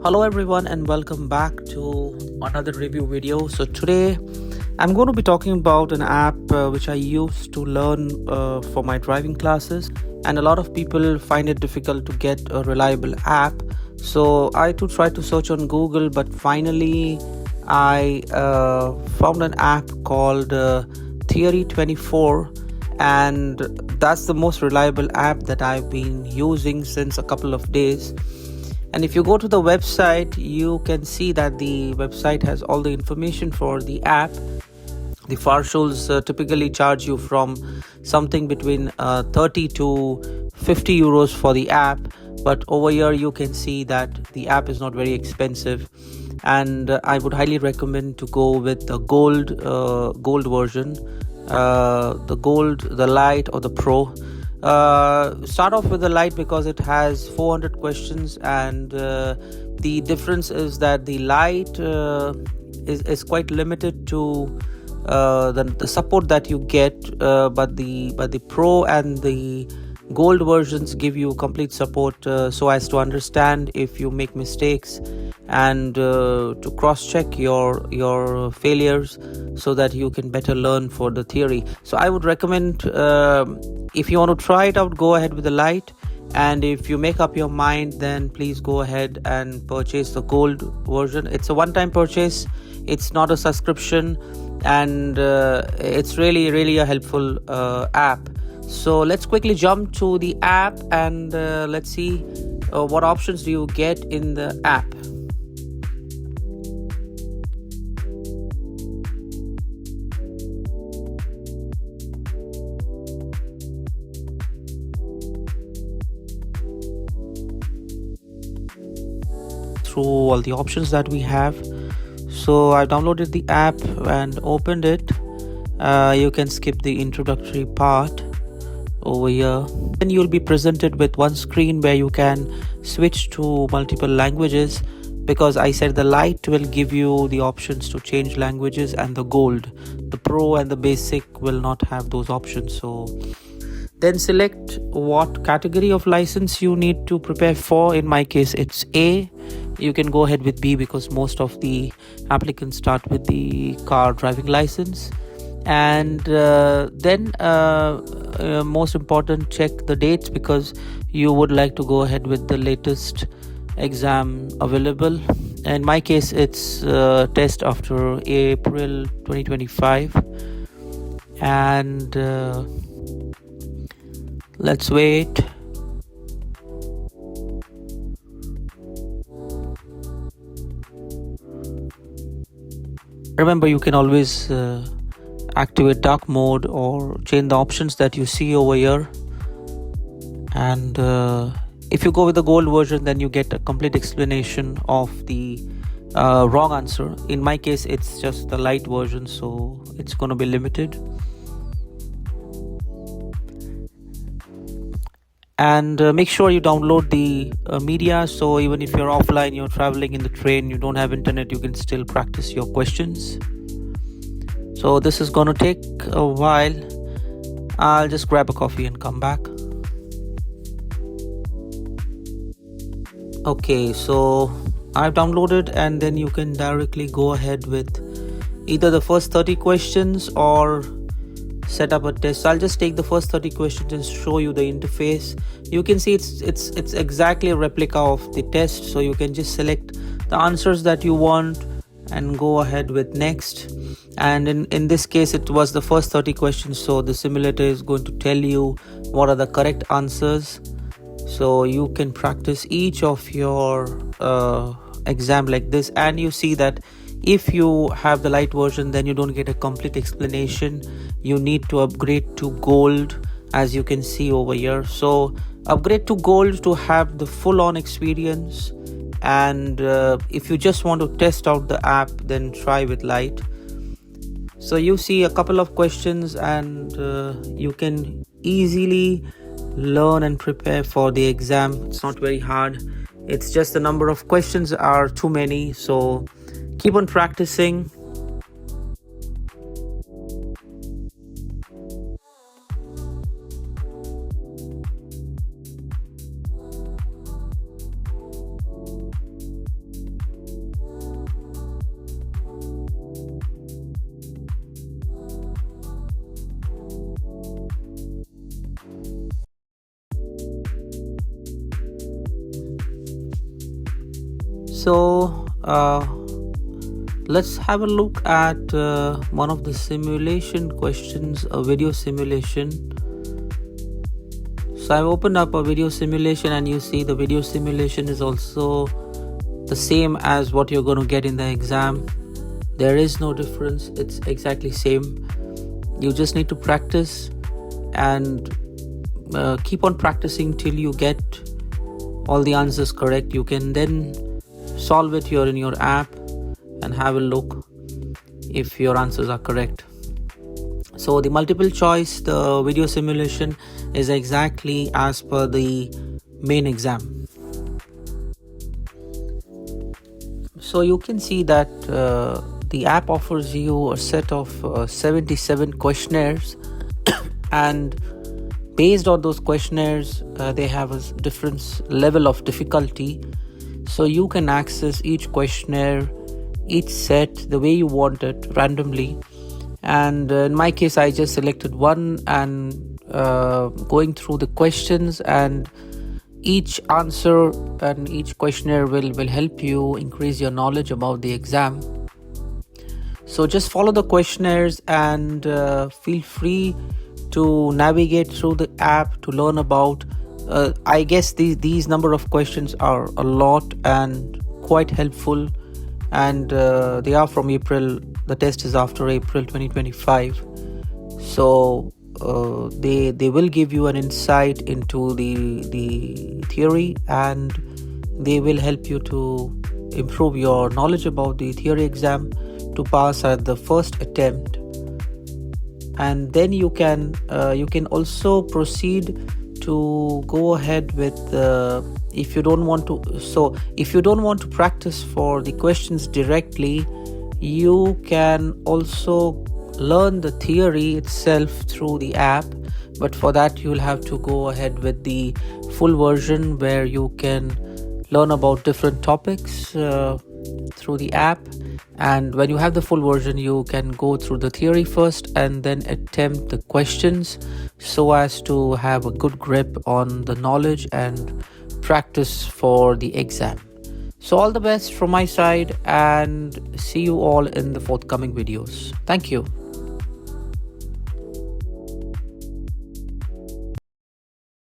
Hello everyone and welcome back to another review video. So today I'm going to be talking about an app which I use to learn for my driving classes, and a lot of people find it difficult to get a reliable app. So I too tried to search on Google, but finally I found an app called Theorie24, and that's the most reliable app that I've been using since a couple of days. And if you go to the website, you can see that the website has all the information for the app. The farshals typically charge you from something between 30 to 50 euros for the app, but over here you can see that the app is not very expensive, and I would highly recommend to go with the gold version, the gold, the light, or the pro. Start off with the light because it has 400 questions, and the difference is that the light is quite limited to the support that you get, but the pro and the gold versions give you complete support, so as to understand if you make mistakes, and to cross check your failures so that you can better learn for the theory. So I would recommend, if you want to try it out, go ahead with the light, and if you make up your mind, then please go ahead and purchase the gold version. It's a one-time purchase, it's not a subscription, and it's really a helpful app. So let's quickly jump to the app, and let's see what options do you get in the app. Through all the options that we have. So I downloaded the app and opened it. You can skip the introductory part over here. Then you'll be presented with one screen where you can switch to multiple languages, because I said the light will give you the options to change languages, and the gold, the pro and the basic will not have those options. So then select what category of license you need to prepare for. In my case it's A. You can go ahead with B because most of the applicants start with the car driving license. And then most important, check the dates, because you would like to go ahead with the latest exam available. In my case it's test after April 2025, and let's wait. Remember, you can always activate dark mode or change the options that you see over here. And if you go with the gold version, then you get a complete explanation of the wrong answer. In my case it's just the light version, so it's going to be limited. And make sure you download the media, so even if you're offline, you're traveling in the train, you don't have internet, you can still practice your questions. So this is going to take a while. I'll just grab a coffee and come back. Okay, so I've downloaded, and then you can directly go ahead with either the first 30 questions or set up a test. So I'll just take the first 30 questions and show you the interface. You can see it's exactly a replica of the test, so you can just select the answers that you want and go ahead with next. And in this case it was the first 30 questions, so the simulator is going to tell you what are the correct answers, so you can practice each of your exam like this. And you see that if you have the light version, then you don't get a complete explanation. You need to upgrade to gold, as you can see over here. So upgrade to gold to have the full-on experience, and if you just want to test out the app, then try with light. So you see a couple of questions, and you can easily learn and prepare for the exam. It's not very hard, it's just the number of questions are too many, so keep on practicing. So let's have a look at one of the simulation questions, a video simulation. So I've opened up a video simulation, and you see the video simulation is also the same as what you're going to get in the exam. There is no difference, it's exactly same. You just need to practice and keep on practicing till you get all the answers correct. You can then solve it here in your app and have a look if your answers are correct. So the multiple choice, the video simulation is exactly as per the main exam. So you can see that the app offers you a set of 77 questionnaires and based on those questionnaires they have a different level of difficulty. So you can access each questionnaire, each set the way you want it randomly. And in my case I just selected one and going through the questions, and each answer and each questionnaire will help you increase your knowledge about the exam. So just follow the questionnaires and feel free to navigate through the app to learn about I guess these number of questions are a lot and quite helpful, and they are from April. The test is after April 2025. So they will give you an insight into the theory, and they will help you to improve your knowledge about the theory exam to pass at the first attempt. And then you can also proceed to go ahead with if you don't want to practice for the questions directly, you can also learn the theory itself through the app. But for that you'll have to go ahead with the full version where you can learn about different topics through the app. And when you have the full version, you can go through the theory first and then attempt the questions so as to have a good grip on the knowledge and practice for the exam. So all the best from my side, and see you all in the forthcoming videos. Thank you.